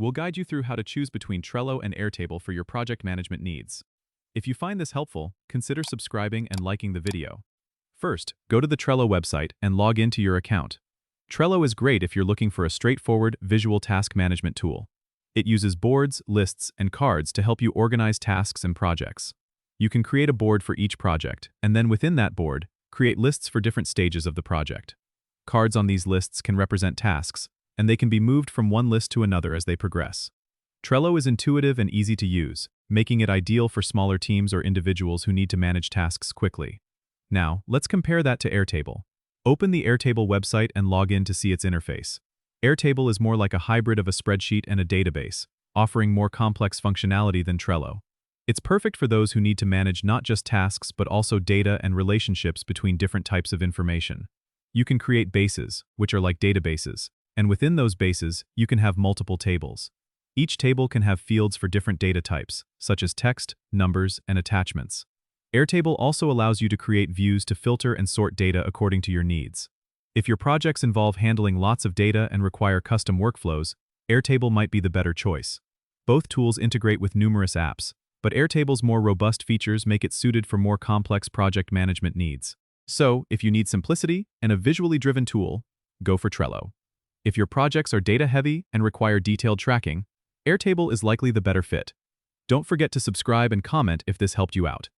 we'll guide you through how to choose between Trello and Airtable for your project management needs. If you find this helpful, consider subscribing and liking the video. First, go to the Trello website and log into your account. Trello is great if you're looking for a straightforward, visual task management tool. It uses boards, lists, and cards to help you organize tasks and projects. You can create a board for each project, and then within that board, create lists for different stages of the project. Cards on these lists can represent tasks, and they can be moved from one list to another as they progress. Trello is intuitive and easy to use, making it ideal for smaller teams or individuals who need to manage tasks quickly. Now, let's compare that to Airtable. Open the Airtable website and log in to see its interface. Airtable is more like a hybrid of a spreadsheet and a database, offering more complex functionality than Trello. It's perfect for those who need to manage not just tasks but also data and relationships between different types of information. You can create bases, which are like databases, and within those bases, you can have multiple tables. Each table can have fields for different data types, such as text, numbers, and attachments. Airtable also allows you to create views to filter and sort data according to your needs. If your projects involve handling lots of data and require custom workflows, Airtable might be the better choice. Both tools integrate with numerous apps, but Airtable's more robust features make it suited for more complex project management needs. So, if you need simplicity and a visually driven tool, go for Trello. If your projects are data-heavy and require detailed tracking, Airtable is likely the better fit. Don't forget to subscribe and comment if this helped you out.